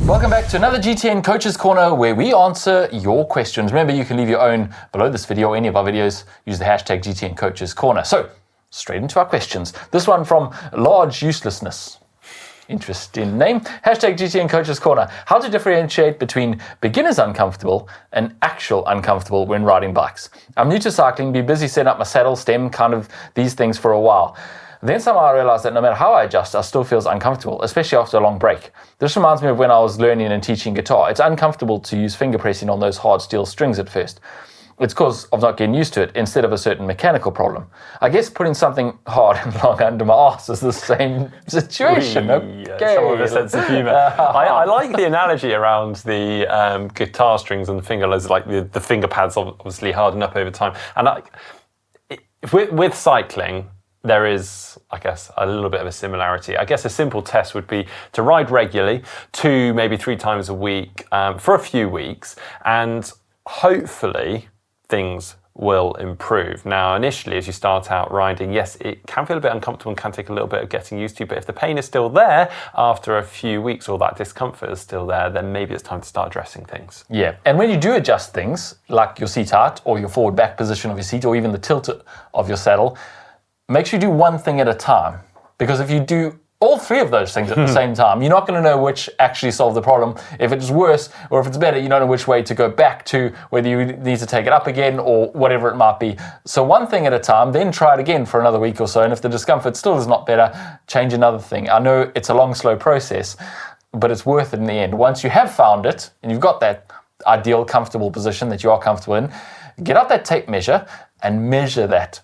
Welcome back to another GTN Coaches Corner where we answer your questions. Remember, you can leave your own below this video or any of our videos. Use the hashtag GTN Coaches Corner. So, straight into our questions. This one from Large Uselessness. Interesting name. Hashtag GTN Coaches Corner. How to differentiate between beginner's uncomfortable and actual uncomfortable when riding bikes. I'm new to cycling, been busy setting up my saddle, stem, kind of these things for a while. Then somehow I realized that no matter how I adjust, I still feels uncomfortable, especially after a long break. This reminds me of when I was learning and teaching guitar. It's uncomfortable to use finger pressing on those hard steel strings at first. It's because of not getting used to it instead of a certain mechanical problem. I guess putting something hard and long under my arse is the same situation. Okay. Some of a sense of humour. I like the analogy around the guitar strings and the fingerless, like the finger pads obviously harden up over time. And with cycling, there is, I guess, a little bit of a similarity. I guess a simple test would be to ride regularly, 2, maybe 3 times a week for a few weeks, and hopefully things will improve. Now, initially, as you start out riding, yes, it can feel a bit uncomfortable and can take a little bit of getting used to, but if the pain is still there after a few weeks or that discomfort is still there, then maybe it's time to start addressing things. Yeah, and when you do adjust things, like your seat height or your forward back position of your seat or even the tilt of your saddle, make sure you do one thing at a time, because if you do all 3 of those things at the same time, you're not going to know which actually solved the problem. If it's worse or if it's better, you don't know which way to go back to, whether you need to take it up again or whatever it might be. So one thing at a time, then try it again for another week or so, and if the discomfort still is not better, change another thing. I know it's a long, slow process, but it's worth it in the end. Once you have found it, and you've got that ideal, comfortable position that you are comfortable in, get out that tape measure and measure that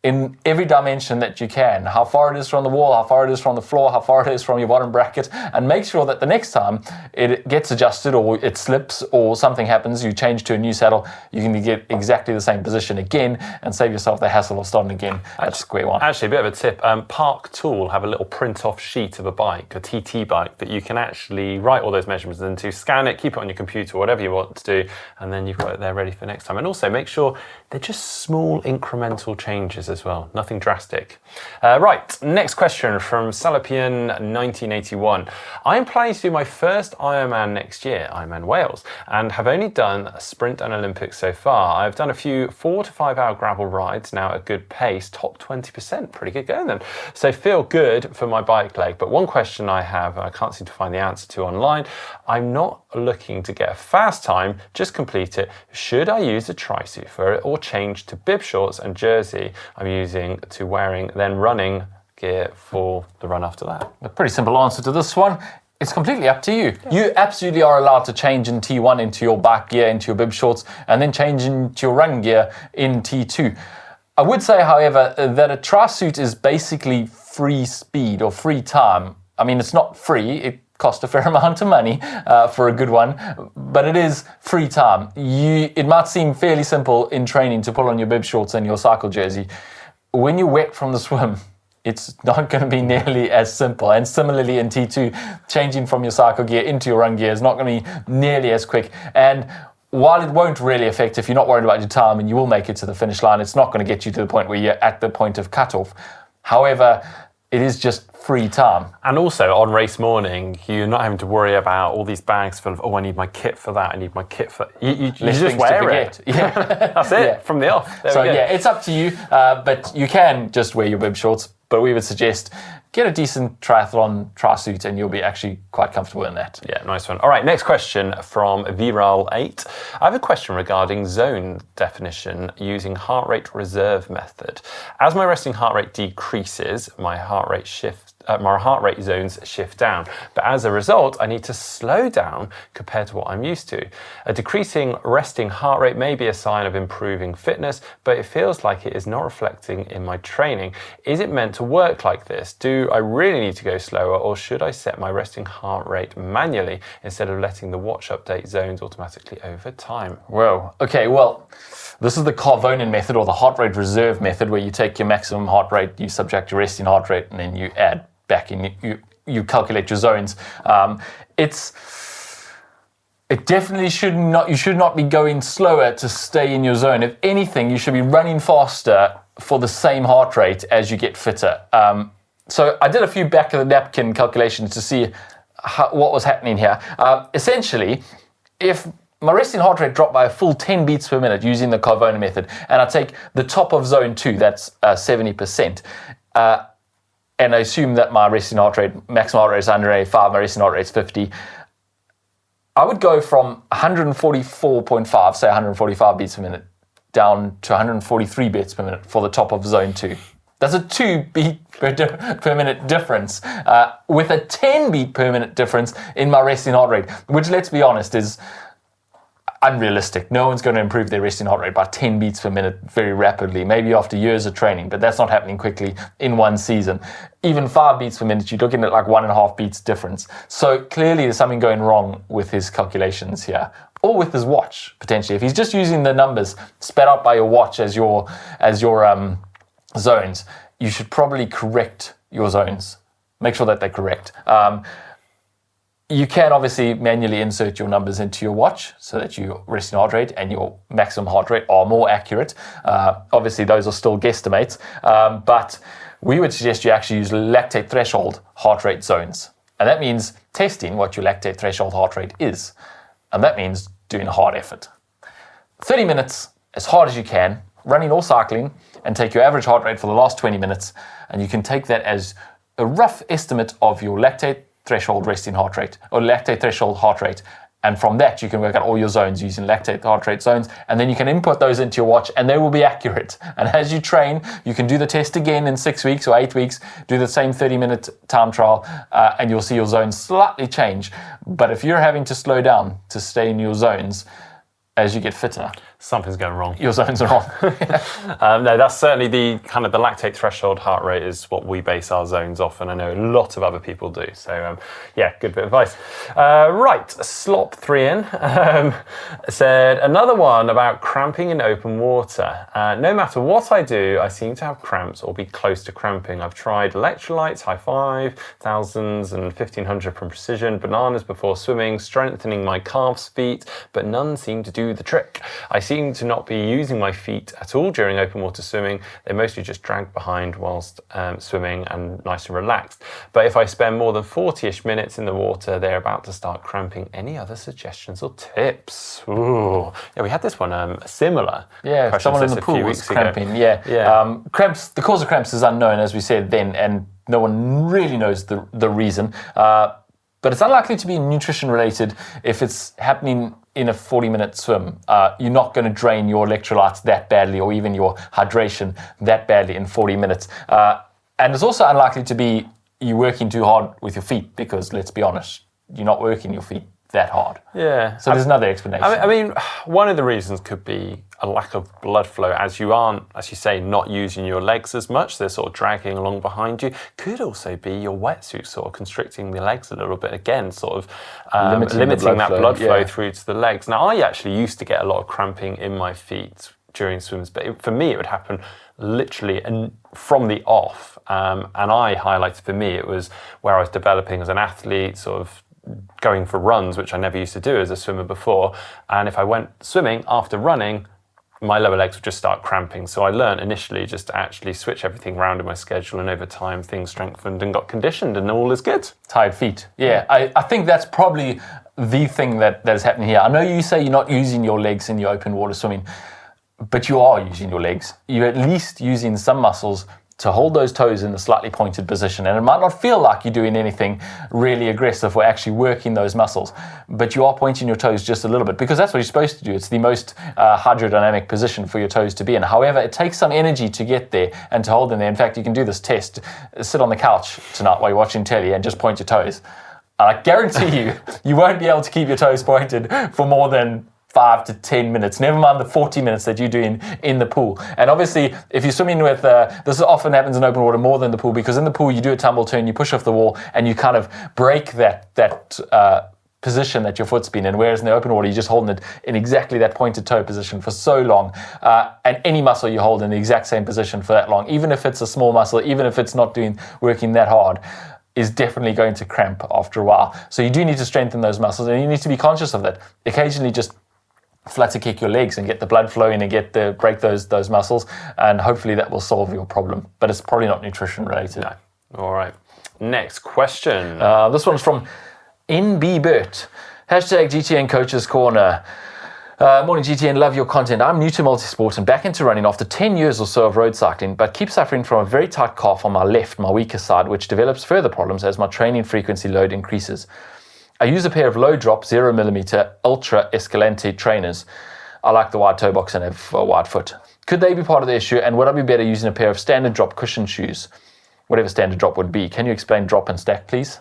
in every dimension that you can, how far it is from the wall, how far it is from the floor, how far it is from your bottom bracket, and make sure that the next time it gets adjusted or it slips or something happens, you change to a new saddle, you can get exactly the same position again and save yourself the hassle of starting again at square one. Actually, a bit of a tip, Park Tool have a little print-off sheet of a bike, a TT bike, that you can actually write all those measurements into, scan it, keep it on your computer, whatever you want to do, and then you've got it there ready for next time. And also make sure they're just small incremental changes as well, nothing drastic. Right, next question from Salapian 1981. I am planning to do my first Ironman next year, Ironman Wales, and have only done a sprint and Olympics so far. I've done a few 4 to 5 hour gravel rides now at a good pace, top 20%, pretty good going then. So feel good for my bike leg, but one question I have, I can't seem to find the answer to online, I'm not looking to get a fast time, just complete it. Should I use a tri-suit for it or change to bib shorts and jersey I'm using to wearing, then running gear for the run after that? A pretty simple answer to this one. It's completely up to you. Yeah. You absolutely are allowed to change in T1 into your bike gear, into your bib shorts, and then change into your run gear in T2. I would say, however, that a tri-suit is basically free speed or free time. I mean, it's not free. It costs a fair amount of money for a good one, but it is free time. It might seem fairly simple in training to pull on your bib shorts and your cycle jersey. When you're wet from the swim, it's not going to be nearly as simple. And similarly in T2, changing from your cycle gear into your run gear is not going to be nearly as quick. And while it won't really affect if you're not worried about your time and you will make it to the finish line, it's not going to get you to the point where you're at the point of cutoff. However, it is just free time. And also on race morning, you're not having to worry about all these bags full of, oh, I need my kit for that, I need my kit for... You just wear it. Yeah. That's it, from the off. So yeah, it's up to you, but you can just wear your bib shorts, but we would suggest get a decent triathlon tri-suit and you'll be actually quite comfortable in that. Yeah, nice one. All right, next question from Viral8. I have a question regarding zone definition using heart rate reserve method. As my resting heart rate decreases, my heart rate zones shift down. But as a result, I need to slow down compared to what I'm used to. A decreasing resting heart rate may be a sign of improving fitness, but it feels like it is not reflecting in my training. Is it meant to work like this? Do I really need to go slower, or should I set my resting heart rate manually instead of letting the watch update zones automatically over time? Whoa. Okay, well, this is the Carvonen method or the heart rate reserve method, where you take your maximum heart rate, you subtract your resting heart rate, and then you add back in, you calculate your zones. It definitely you should not be going slower to stay in your zone. If anything, you should be running faster for the same heart rate as you get fitter. So I did a few back of the napkin calculations to see what was happening here. Essentially, if my resting heart rate dropped by a full 10 beats per minute using the Carvona method, and I take the top of zone 2, that's 70%, and I assume that my resting heart rate, maximum heart rate is 185, my resting heart rate is 50, I would go from 144.5, say 145 beats per minute, down to 143 beats per minute for the top of zone 2. That's a 2 beat per minute difference, with a 10 beat per minute difference in my resting heart rate, which, let's be honest, is unrealistic. No one's going to improve their resting heart rate by 10 beats per minute very rapidly, maybe after years of training, but that's not happening quickly in one season. Even 5 beats per minute, you're looking at like 1.5 beats difference. So clearly there's something going wrong with his calculations here, or with his watch, potentially. If he's just using the numbers spat out by your watch as your zones, you should probably correct your zones. Make sure that they're correct. You can obviously manually insert your numbers into your watch so that your resting heart rate and your maximum heart rate are more accurate. Obviously, those are still guesstimates, but we would suggest you actually use lactate threshold heart rate zones. And that means testing what your lactate threshold heart rate is. And that means doing a hard effort. 30 minutes, as hard as you can, running or cycling, and take your average heart rate for the last 20 minutes, and you can take that as a rough estimate of your lactate threshold resting heart rate, or lactate threshold heart rate, and from that you can work out all your zones using lactate heart rate zones, and then you can input those into your watch and they will be accurate. And as you train, you can do the test again in 6 weeks or 8 weeks, do the same 30-minute time trial, and you'll see your zones slightly change. But if you're having to slow down to stay in your zones as you get fitter, something's going wrong. Your zones are wrong. No, that's certainly the kind of the lactate threshold heart rate is what we base our zones off, and I know a lot of other people do. So, yeah, good bit of advice. Right, slop 3 in said another one about cramping in open water. No matter what I do, I seem to have cramps or be close to cramping. I've tried electrolytes, high 5, thousands, and 1500 from Precision, bananas before swimming, strengthening my calves, feet, but none seem to do the trick. I seem to not be using my feet at all during open water swimming. They mostly just drag behind whilst swimming and nice and relaxed. But if I spend more than 40-ish minutes in the water, they're about to start cramping. Any other suggestions or tips? Ooh. Yeah, we had this one similar. Yeah, someone in the pool was cramping. Yeah. Cramps. The cause of cramps is unknown, as we said then, and no one really knows the reason. But it's unlikely to be nutrition related if it's happening in a 40-minute swim. You're not going to drain your electrolytes that badly, or even your hydration that badly in 40 minutes. And it's also unlikely to be you working too hard with your feet, because let's be honest, you're not working your feet that hard. Yeah. So there's another explanation. I mean, one of the reasons could be a lack of blood flow, as you aren't, as you say, not using your legs as much. They're sort of dragging along behind you. Could also be your wetsuit sort of constricting the legs a little bit. Again, sort of limiting that blood flow through to the legs. Now, I actually used to get a lot of cramping in my feet during swims, but for me, it would happen literally from the off. And I highlighted, for me, it was where I was developing as an athlete, sort of going for runs, which I never used to do as a swimmer before. And if I went swimming after running, my lower legs would just start cramping. So I learned initially just to actually switch everything around in my schedule, and over time things strengthened and got conditioned, and all is good. Tired feet. Yeah, I think that's probably the thing that is happening here. I know you say you're not using your legs in your open water swimming, but you are using your legs. You're at least using some muscles to hold those toes in a slightly pointed position. And it might not feel like you're doing anything really aggressive or actually working those muscles, but you are pointing your toes just a little bit, because that's what you're supposed to do. It's the most hydrodynamic position for your toes to be in. However, it takes some energy to get there and to hold them there. In fact, you can do this test. Sit on the couch tonight while you're watching telly and just point your toes. And I guarantee you, you won't be able to keep your toes pointed for more than 5 to 10 minutes, never mind the 40 minutes that you're doing in the pool. And obviously, if you're swimming with, this often happens in open water more than the pool, because in the pool you do a tumble turn, you push off the wall, and you kind of break that position that your foot's been in, whereas in the open water you're just holding it in exactly that pointed toe position for so long. And any muscle you hold in the exact same position for that long, even if it's a small muscle, even if it's not working that hard, is definitely going to cramp after a while. So you do need to strengthen those muscles, and you need to be conscious of that. Occasionally just flutter kick your legs and get the blood flowing and break those muscles, and hopefully that will solve your problem. But it's probably not nutrition related. No. All right. Next question. This one's from NB Bert. Hashtag GTN Coaches Corner. Morning GTN, love your content. I'm new to multisport and back into running after 10 years or so of road cycling, but keep suffering from a very tight calf on my left, my weaker side, which develops further problems as my training frequency load increases. I use a pair of low drop 0mm Ultra Escalante trainers. I like the wide toe box and have a wide foot. Could they be part of the issue, and would I be better using a pair of standard drop cushion shoes? Whatever standard drop would be. Can you explain drop and stack, please?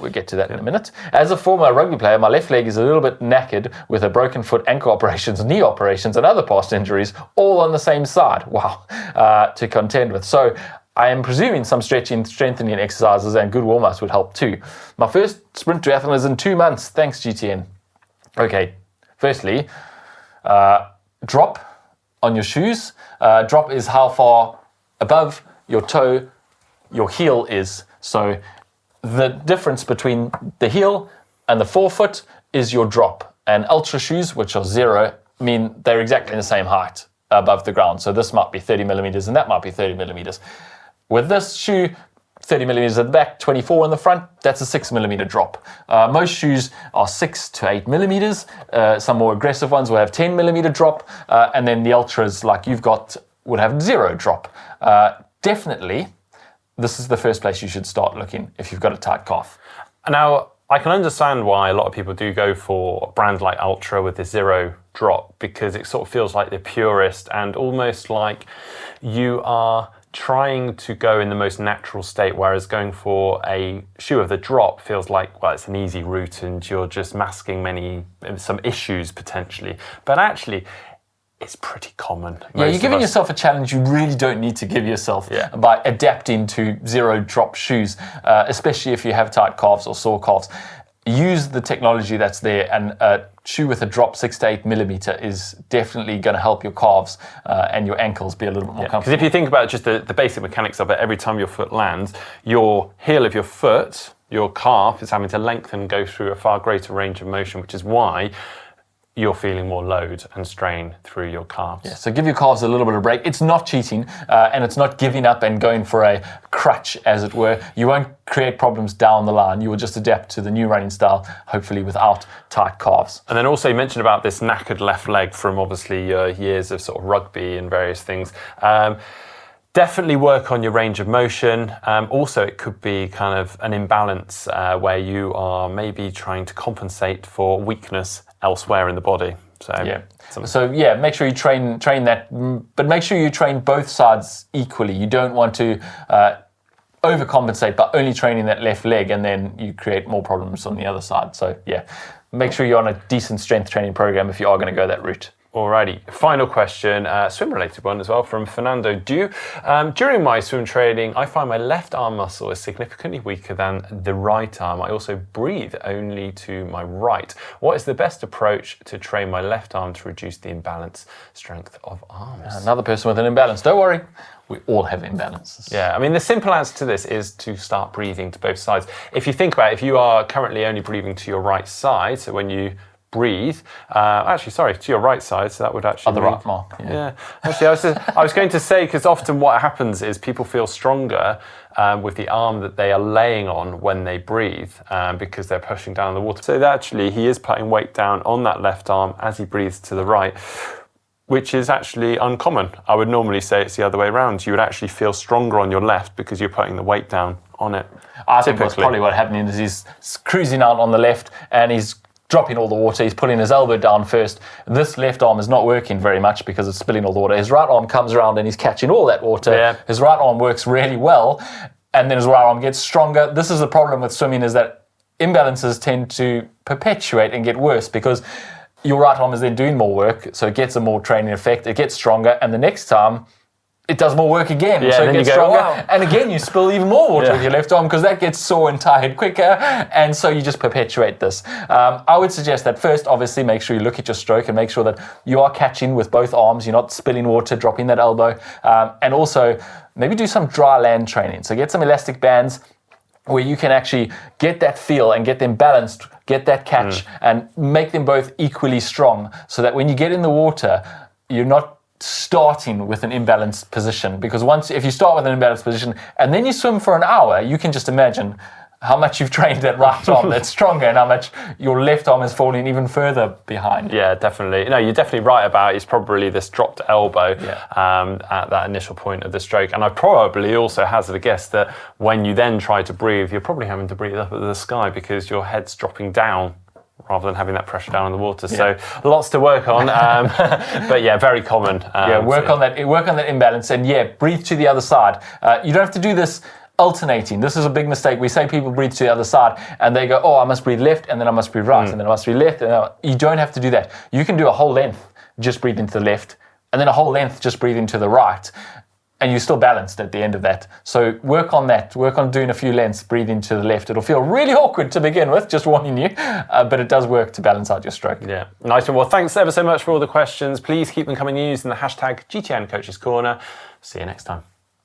We'll get to that in a minute. As a former rugby player, my left leg is a little bit knackered with a broken foot, ankle operations, knee operations, and other past injuries, all on the same side. Wow, to contend with. So I am presuming some stretching, strengthening exercises and good warm-ups would help too. My first sprint triathlon is in 2 months. Thanks, GTN. Okay, firstly, drop on your shoes. Drop is how far above your toe your heel is. So the difference between the heel and the forefoot is your drop. And ultra shoes, which are 0, mean they're exactly the same height above the ground. So this might be 30mm and that might be 30mm. With this shoe, 30mm at the back, 24 in the front, that's a 6mm drop. Most shoes are 6 to 8mm. Some more aggressive ones will have 10mm drop. And then the ultras, like you've got, would have 0 drop. Definitely, this is the first place you should start looking if you've got a tight calf. Now, I can understand why a lot of people do go for brands like Ultra with the 0 drop, because it sort of feels like the purest and almost like you are trying to go in the most natural state, whereas going for a shoe of the drop feels like, well, it's an easy route and you're just masking some issues potentially. But actually, it's pretty common. Yeah, you're giving yourself a challenge you really don't need to give yourself by adapting to 0 drop shoes, especially if you have tight calves or sore calves. Use the technology that's there, and a shoe with a drop 6 to 8mm is definitely going to help your calves and your ankles be a little bit more comfortable. Because if you think about just the basic mechanics of it, every time your foot lands, your heel of your foot, your calf, is having to lengthen and go through a far greater range of motion, which is why you're feeling more load and strain through your calves. Yeah, so give your calves a little bit of a break. It's not cheating, and it's not giving up and going for a crutch, as it were. You won't create problems down the line. You will just adapt to the new running style, hopefully without tight calves. And then also you mentioned about this knackered left leg from obviously your years of sort of rugby and various things. Definitely work on your range of motion. Also, it could be kind of an imbalance where you are maybe trying to compensate for weakness elsewhere in the body. So make sure you train that, but make sure you train both sides equally. You don't want to overcompensate by only training that left leg, and then you create more problems on the other side. So make sure you're on a decent strength training program if you are going to go that route. Alrighty, final question, swim-related one as well from Fernando Dew. During my swim training, I find my left arm muscle is significantly weaker than the right arm. I also breathe only to my right. What is the best approach to train my left arm to reduce the imbalance strength of arms? Another person with an imbalance. Don't worry, we all have imbalances. Yeah, I mean, the simple answer to this is to start breathing to both sides. If you think about it, if you are currently only breathing to your right side, so when you breathe, to your right side, so that would actually the right mark. Yeah. Actually, I was going to say, because often what happens is people feel stronger with the arm that they are laying on when they breathe, because they're pushing down the water. So actually he is putting weight down on that left arm as he breathes to the right, which is actually uncommon. I would normally say it's the other way around. You would actually feel stronger on your left because you're putting the weight down on it. I think that's probably what's happening is he's cruising out on the left and he's dropping all the water. He's pulling his elbow down first. This left arm is not working very much because it's spilling all the water. His right arm comes around and he's catching all that water. Yeah. His right arm works really well, and then his right arm gets stronger. This is the problem with swimming, is that imbalances tend to perpetuate and get worse because your right arm is then doing more work, so it gets a more training effect. It gets stronger, and the next time it does more work again, so it gets stronger. Wow. And again, you spill even more water with your left arm because that gets sore and tired quicker, and so you just perpetuate this. I would suggest that first, obviously, make sure you look at your stroke and make sure that you are catching with both arms, you're not spilling water, dropping that elbow, and also maybe do some dry land training. So get some elastic bands where you can actually get that feel and get them balanced, get that catch, and make them both equally strong so that when you get in the water, you're not starting with an imbalanced position, because if you start with an imbalanced position and then you swim for an hour, you can just imagine how much you've trained that right arm that's stronger and how much your left arm is falling even further behind. Yeah, definitely. No, you're definitely right about it's probably this dropped elbow at that initial point of the stroke. And I probably also hazard a guess that when you then try to breathe, you're probably having to breathe up at the sky because your head's dropping down rather than having that pressure down in the water. So lots to work on, but yeah, very common. Work on that imbalance, and breathe to the other side. You don't have to do this alternating. This is a big mistake. We say people breathe to the other side and they go, oh, I must breathe left and then I must breathe right and then I must breathe left. You don't have to do that. You can do a whole length, just breathe into the left, and then a whole length, just breathe into the right. And you're still balanced at the end of that. So work on that. Work on doing a few lengths, breathe into the left. It'll feel really awkward to begin with, just warning you, but it does work to balance out your stroke. Yeah, nice one. Well, thanks ever so much for all the questions. Please keep them coming using the hashtag GTN Coaches Corner. See you next time.